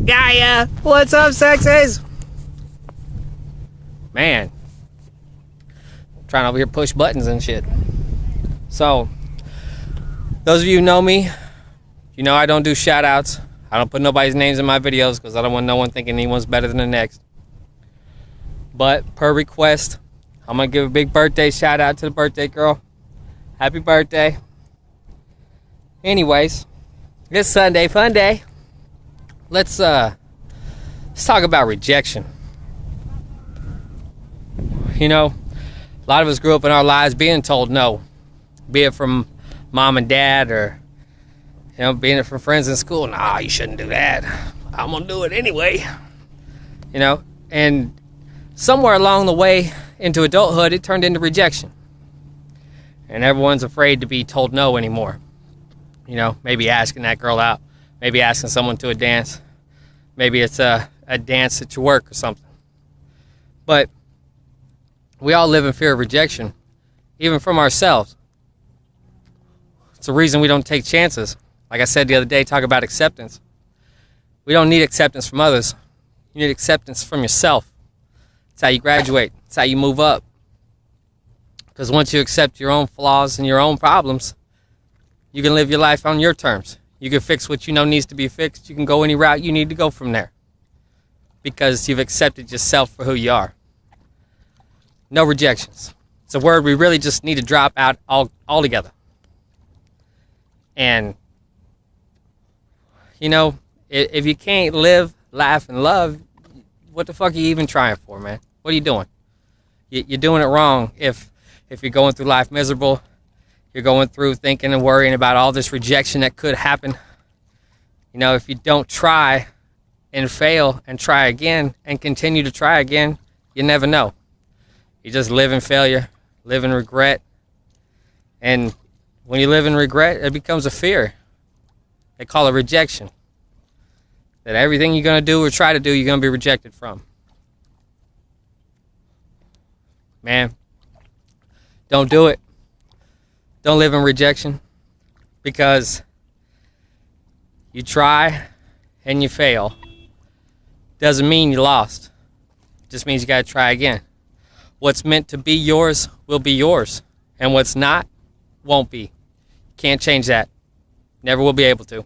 Gaia? What's up, sexies? Man. Trying over here to push buttons and shit. So, those of you who know me, you know I don't do shout outs. I don't put nobody's names in my videos because I don't want no one thinking anyone's better than the next. But, per request, I'm going to give a big birthday shout out to the birthday girl. Happy birthday. Anyways, it's Sunday, fun day. Let's talk about rejection. You know, a lot of us grew up in our lives being told no. Be it from mom and dad or, you know, being it from friends in school. Nah, you shouldn't do that. I'm going to do it anyway. You know, and somewhere along the way into adulthood, it turned into rejection. And everyone's afraid to be told no anymore. You know, maybe asking that girl out. Maybe asking someone to a dance. Maybe it's a dance at your work or something. But we all live in fear of rejection, even from ourselves. It's the reason we don't take chances. Like I said the other day, talk about acceptance. We don't need acceptance from others. You need acceptance from yourself. It's how you graduate. It's how you move up. Because once you accept your own flaws and your own problems, you can live your life on your terms. You can fix what you know needs to be fixed. You can go any route you need to go from there. Because you've accepted yourself for who you are. No rejections. It's a word we really just need to drop out altogether. And, you know, if you can't live, laugh, and love, what the fuck are you even trying for, man? What are you doing? You're doing it wrong if you're going through life miserable. You're going through thinking and worrying about all this rejection that could happen. You know, if you don't try and fail and try again and continue to try again, you never know. You just live in failure, live in regret. And when you live in regret, it becomes a fear. They call it rejection. That everything you're going to do or try to do, you're going to be rejected from. Man, don't do it. Don't live in rejection, because you try and you fail. Doesn't mean you lost. It just means you got to try again. What's meant to be yours will be yours, and what's not won't be. Can't change that. Never will be able to.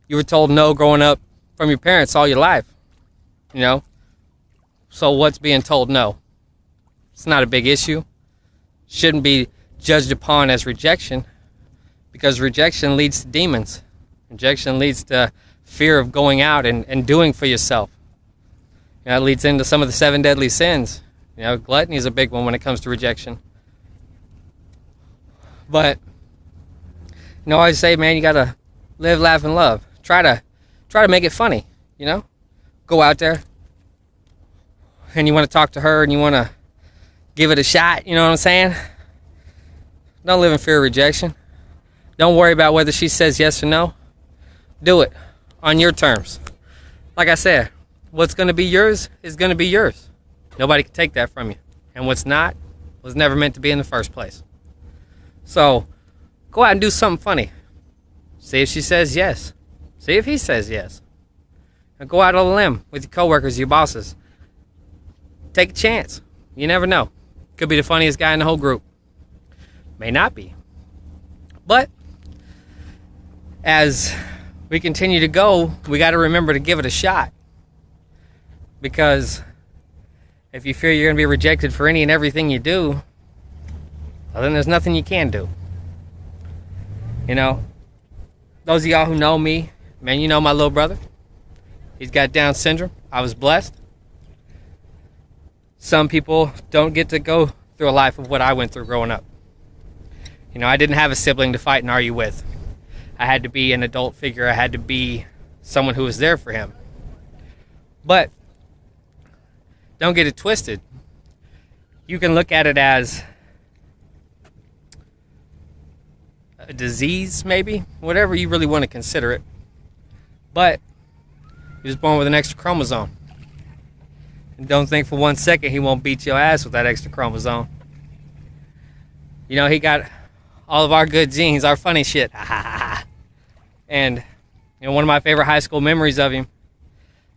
You were told no growing up from your parents all your life, you know? So what's being told no? It's not a big issue. Shouldn't be judged upon as rejection, because rejection leads to demons. Rejection leads to fear of going out and doing for yourself. You know, it leads into some of the 7 deadly sins. You know, gluttony is a big one when it comes to rejection. But, you know, I always say, man, you gotta live, laugh, and love. Try to make it funny, you know? Go out there and you want to talk to her and you want to give it a shot, you know what I'm saying? Don't live in fear of rejection. Don't worry about whether she says yes or no. Do it on your terms. Like I said, what's going to be yours is going to be yours. Nobody can take that from you. And what's not was never meant to be in the first place. So, go out and do something funny. See if she says yes. See if he says yes. And go out on a limb with your coworkers, your bosses. Take a chance. You never know. Could be the funniest guy in the whole group. May not be. But as we continue to go, we got to remember to give it a shot. Because if you fear you're going to be rejected for any and everything you do, well, then there's nothing you can do. You know, those of y'all who know me, man, you know my little brother. He's got Down syndrome. I was blessed. Some people don't get to go through a life of what I went through growing up. You know, I didn't have a sibling to fight and argue with. I had to be an adult figure. I had to be someone who was there for him. But don't get it twisted. You can look at it as a disease, maybe, whatever you really want to consider it. But he was born with an extra chromosome. And don't think for 1 second he won't beat your ass with that extra chromosome. You know, he got all of our good genes, our funny shit. And, you You know, one of my favorite high school memories of him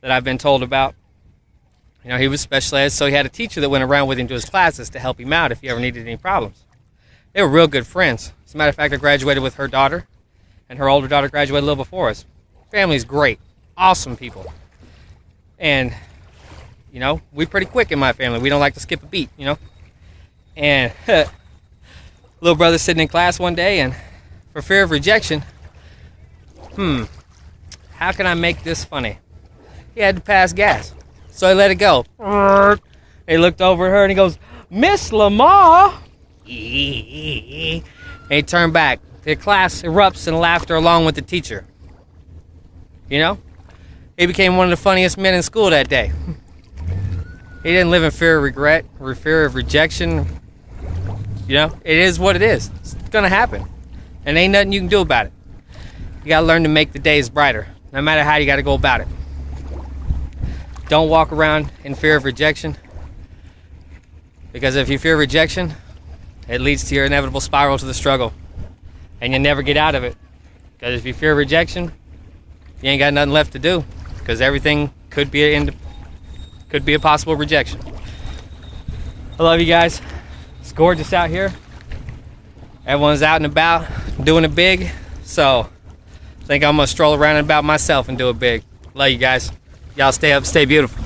that I've been told about, you know, he was special ed, so he had a teacher that went around with him to his classes to help him out if he ever needed any problems. They were real good friends. As a matter of fact, I graduated with her daughter, and her older daughter graduated a little before us. Family's great. Awesome people. And, you know, we pretty quick in my family. We don't like to skip a beat, you know. And little brother sitting in class one day, and for fear of rejection, how can I make this funny? He had to pass gas. So he let it go. He looked over at her and he goes, "Miss Lamar." And he turned back. The class erupts in laughter along with the teacher. You know? He became one of the funniest men in school that day. He didn't live in fear of regret or fear of rejection. You know? It is what it is. It's gonna happen. And ain't nothing you can do about it. You gotta learn to make the days brighter. No matter how you gotta go about it. Don't walk around in fear of rejection. Because if you fear rejection, it leads to your inevitable spiral to the struggle. And you'll never get out of it. Because if you fear rejection, you ain't got nothing left to do. Because everything could be a possible rejection. I love you guys. It's gorgeous out here. Everyone's out and about doing it big. So I think I'm going to stroll around and about myself and do it big. Love you guys. Y'all stay up, stay beautiful.